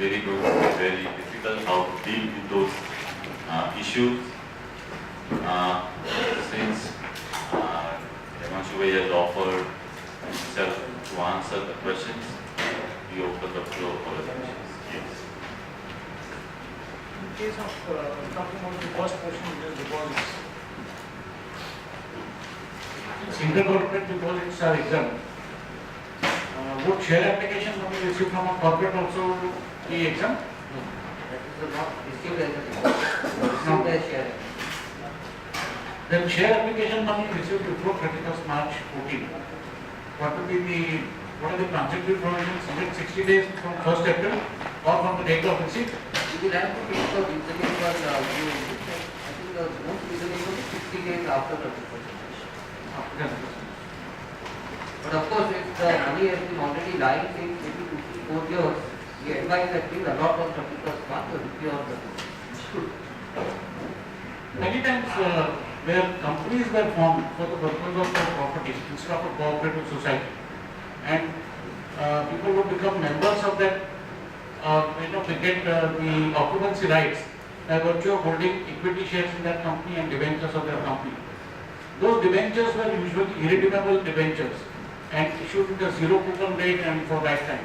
very good, very difficult how to deal with those issues. Since Himanshu Bhai has offered himself to answer the questions, we open the floor for the questions. Yes. In case of talking about the first portion, which is deposits, intercorporate deposits are exempt. Would share application when we receive from a corporate also be exempt? No, that is not received as a deposit, received as share. Then share application money received before 31st March 14. What are the transitory provisions? Is it 60 days from 1st April or from the date of receipt? You will have to take the reasoning for I think the most reasoning is 60 days after the deposit. But of course, if the money has been already lying since maybe 2 to 4 years, we advise that please allot on 31st March or review on the Many times where companies were formed for the purpose of property instead of a cooperative society, and people would become members of that, they get the occupancy rights by virtue of holding equity shares in that company and debentures of their company. Those debentures were usually irredeemable debentures and issued with a zero coupon rate and for lifetime.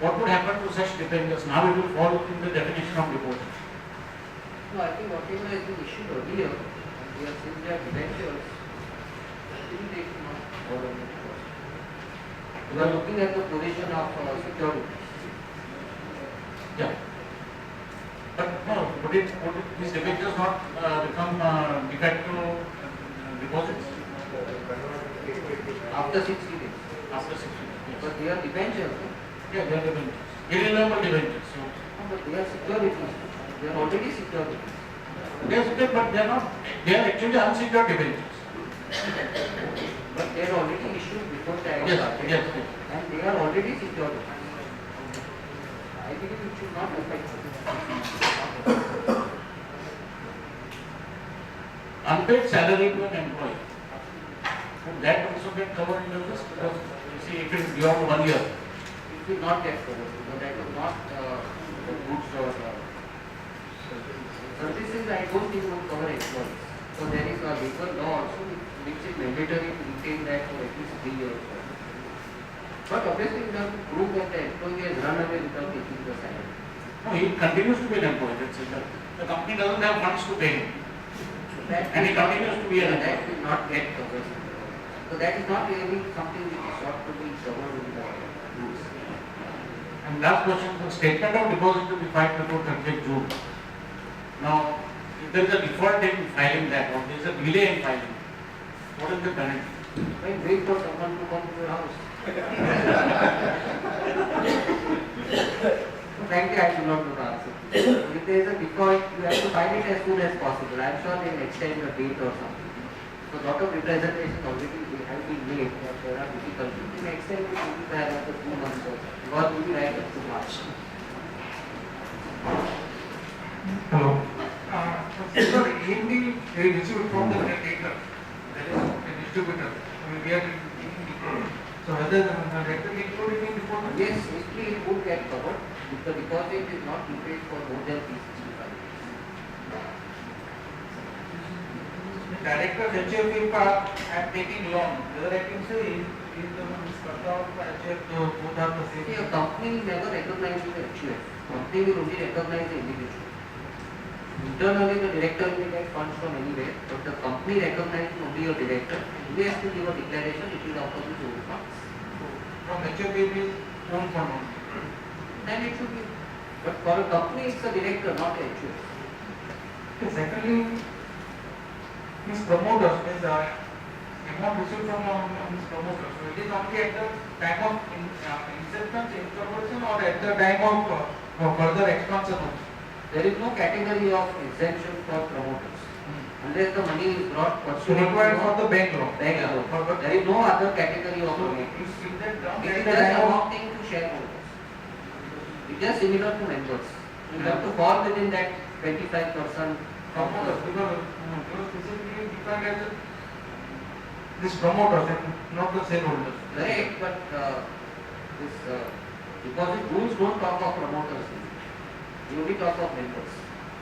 What would happen to such debentures? Now it will fall in the definition of deposit. No, I think whatever has been issued earlier, and we have seen their debentures, I think they should not fall under deposit. We are looking at the provision of security. Yeah. But no, would these debentures not become de facto deposits? After 60 days. After 60 days. Yes. But they are debentures. No? Yeah, they are debentures. Irrelevant debentures. So, No, but they are securities. They are already securities. they are secured, but they are not. They are actually unsecured debentures. But they are already issued before the act Yes, started. yes, yes. And they are already secured. I believe it should not affect them. Unpaid salary to an employee. Would that also get covered under this? Because you see, if it is beyond 1 year, It will not get covered because that is not the goods or services. I don't think would cover employees. So there is a labor law also which makes it mandatory to retain that for at least 3 years. But obviously you have to prove that the employee has run away without taking the salary. no, he continues to be an employee. That's it. The company doesn't have funds to pay him. And he continues to be an employee. That will not get covered. So that is not really something which is sought to be covered in the rules. And last question, the statement of deposit to be filed before 30th June. Now, if there is a default in filing that, or there is a delay in filing, what is the penalty? Wait for someone to come to your house. Frankly, I do not know the answer. If there is a default, you have to file it as soon as possible. I am sure they will extend the date or something. So, a lot of representation already have been made that there are difficulties. You may extend it maybe by another 2 months or something. Or maybe right up to March. Hello. Sir, in the received from the debtor, that is a distributor. We are taking deposit. So whether the debtor included in deposit? Yes, history it would get covered if the deposit is not repaid for more than 365 days. Director HFP are taking loan. Whether I can say is the one who cut out HF, both are the See, same. a company will never recognize the HUF. Company will only recognize the individual. Internally, the director will get funds from anywhere, but the company recognizes only your director. He has to give a declaration, it will offer his own funds. From HFP own fund only. Then it should be. But for a company, it's a director, not a HUF. Secondly, his promoters, means amount received from his promoters. So it is only at the time of inception, incorporation, or at the time of further expansion also. There is no category of exemption for promoters. Unless the money is brought So pursuant required for to the bank loan. bank loan. There is no other category of So promoters. it's in that term, It at is the just time of amounting to shareholders. It is just similar to members. You have to fall within that 25% promoters, because specifically defined as this promoters and not the shareholders. correct, but this Because the rules don't talk of promoters, they only talk of members.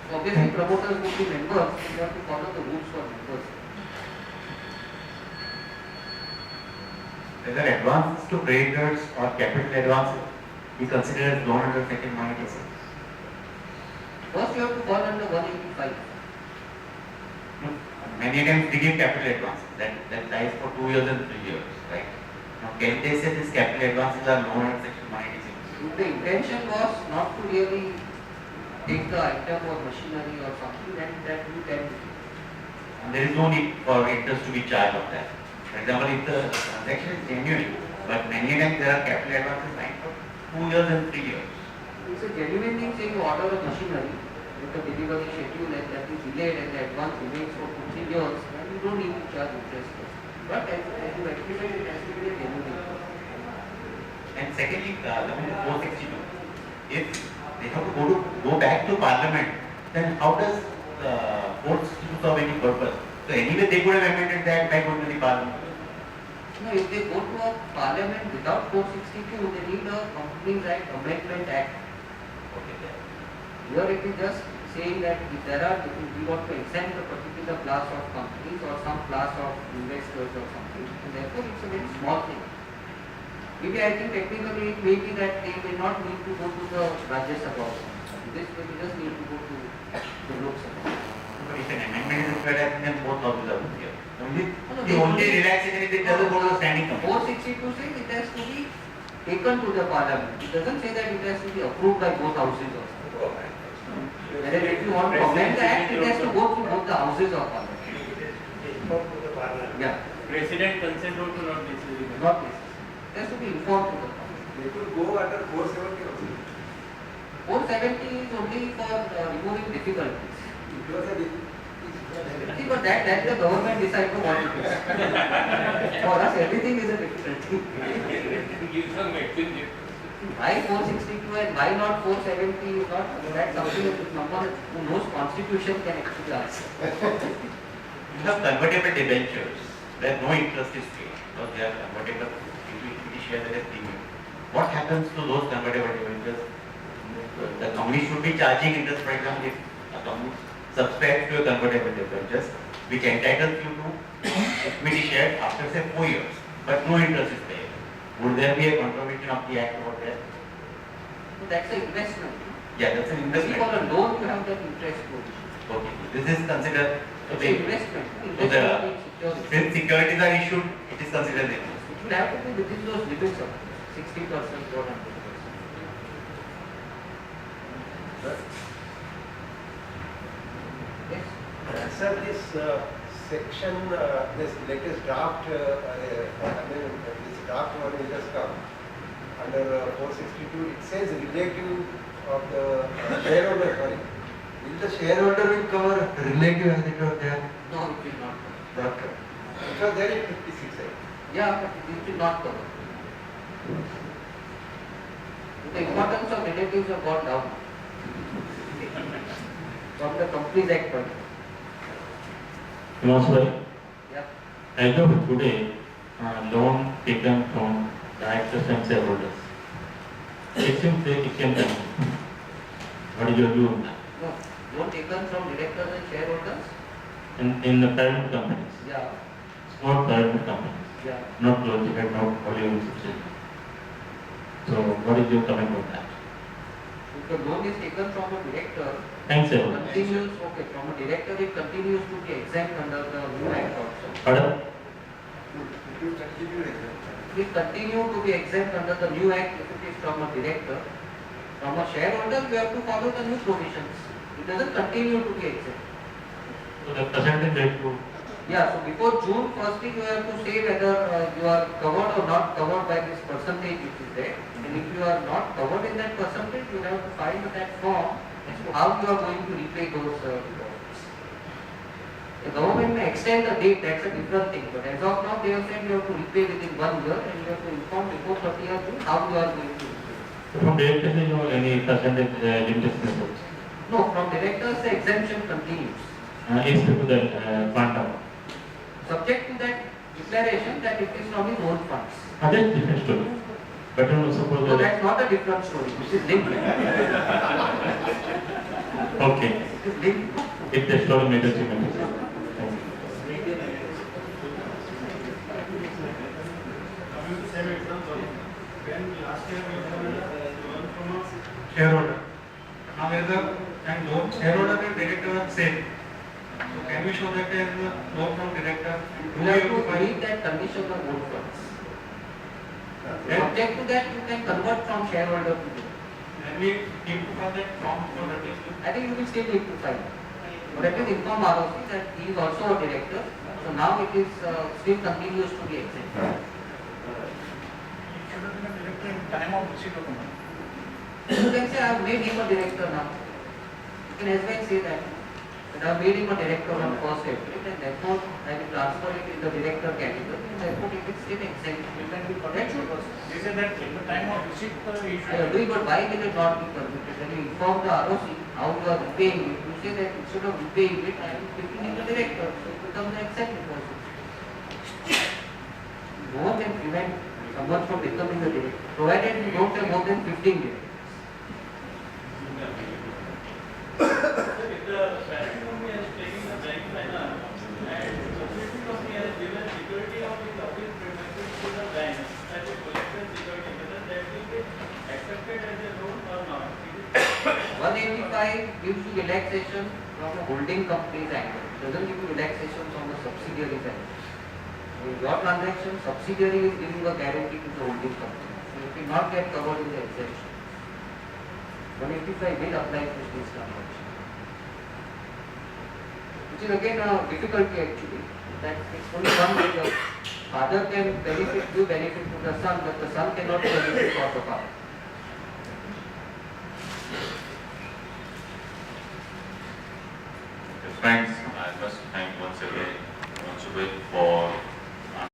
So obviously promoters would be members, so you have to follow the rules for members. Whether advances to creditors or capital advances be considered as loan under Section 186. First you have to fall under 185. Many times they give capital advances that lies for 2 years and 3 years, right? Now can they say these capital advances are loan under Section 186? If the intention was not to really take the item or machinery or something, then that you can. And there is no need for interest to be charged on that. For example, if the transaction is genuine, but many times there are capital advances signed for 2 years and 3 years. It's a genuine thing, say you order a machinery with the delivery schedule and that is delayed and the advance remains for 2-3 years, then you don't need to charge interest. But as you explained, it has to be a genuine thing. And secondly, Amendment 462, if they have to go back to Parliament, then how does 462 serve any purpose? So anyway, they could have amended that by going to the Parliament. No, if they go to a Parliament without 462, they need a Companies Act Amendment Act. Okay, Here it is just saying that if there are, if we want to exempt a particular class of companies or some class of investors or something, and therefore it's a very small thing. Maybe I think technically it may be that they may not need to go to the Rajya Sabha. This may just need to go to the Lok Sabha. But if an amendment is required, I think then both houses are here. No, The only relaxation is it doesn't go to the standing committee. 462 says it has to be taken to the Parliament. It doesn't say that it has to be approved by both houses also. Whereas if you want to amend the act, it has to go through both the houses of Parliament. Yeah, President consent also not necessary. not necessary. It has to be informed to the Parliament. They could go under 470 also. 470 is only for removing difficulties. It was a See, but that the government decides to what it is. For us, everything is a difficulty. Give some exchange. Why 462 and why not 470 is not, that's something that someone who knows constitution can actually answer. You have convertible debentures where no interest is paid because they are convertible equity shares that is premium. What happens to those convertible debentures? The company should be charging interest, for example, if a company subscribes to a convertible debentures which entitles you to equity shares after say 4 years, but no interest is paid. Would there be a contravention of the act over there? So that's an investment. Yeah, that's an See, investment. for a loan, you have that interest provision. Okay, this is considered. So It's they, an investment. so the, Investment means security. since securities are issued, it is considered an investment. It will have to be within those limits of 60% or 100%. Yes. Sir, this section, this latest draft, this draft one will just come under 462. It says relative of the shareholder. Sorry, will the shareholder will cover relative as it was there? No, it will not cover. Not cover. It was there in 56. Right? Yeah, but it will not cover. The importance of relatives have gone down from the Companies Act point of view. Sir, Yeah. as of today, loan taken from directors and shareholders. It seems that it can continue. What is your view on that? No, loan taken from directors and shareholders? In the private companies, Yeah, small private companies, yeah. not Logitech, not Hollywood subsidiary. So what is your comment on that? If the loan is taken from a director, Thanks, shareholders. continues, okay, from a director it continues to be exempt under the new act also. Pardon? It will continue like that. It will continue to be exempt under the new act if it is from a director. From a shareholder, you have to follow the new provisions. It doesn't continue to be exempt. So the percentage rate to Yeah, so before June, firstly you have to say whether you are covered or not covered by this percentage which is there. And if you are not covered in that percentage, you have to file that form as to how you are going to repay those deposits. The government may extend the date, that's a different thing. But as of now, they have said you have to repay within 1 year and you have to inform before 30th June how you are going to repay. from directors, you know, any percentage limitation No, from directors the exemption continues. is to the quantum. Subject to that declaration that it is from his own funds. That's different story. But no, suppose So that, that's not a different story, which is linked. okay, It is linked. if the story made us human. Thank you. Coming to same example, when last year we have loan from a Shareholder. Now whether and loan shareholder and director are same. So can we show that as a loan from director? You have to meet that condition of own funds. Subject to that, you can convert from shareholder to director. Then we need to file that form for registration. I think you will still need to file. But at least inform ROC that he is also a director. So now it is still continues to be exempt. should have been a director in time of receipt of the money. You can say I have made him a director now. You can as well say that. But I have made him a director on 1st April and therefore I will transfer it in the director category and therefore it is still exempt. It can be corrected because they say that in the time of receipt, he I should. agree, but why will it not be permitted? When you inform the ROC how you are repaying it, you say that instead of repaying it, I am taking it the director. So it becomes an exempt also. No one can prevent someone from becoming a director, provided you don't have more than 15 directors. If the parent company has taken the bank finance and the subsidiary company has given security of its office premises to the bank as a collection security, whether that will be accepted as a loan or not? It is 185 gives you relaxation from a holding company's angle. It doesn't give you relaxation from the subsidiary's angle. In your transaction, subsidiary is giving a guarantee to the holding company. So it will not get covered in the exemption. 185 will apply to this transaction. Which is again a difficulty actually. That it's only one way the father can give benefit to the son, but the son cannot benefit for the father. Friends, I must thank once again Municipal for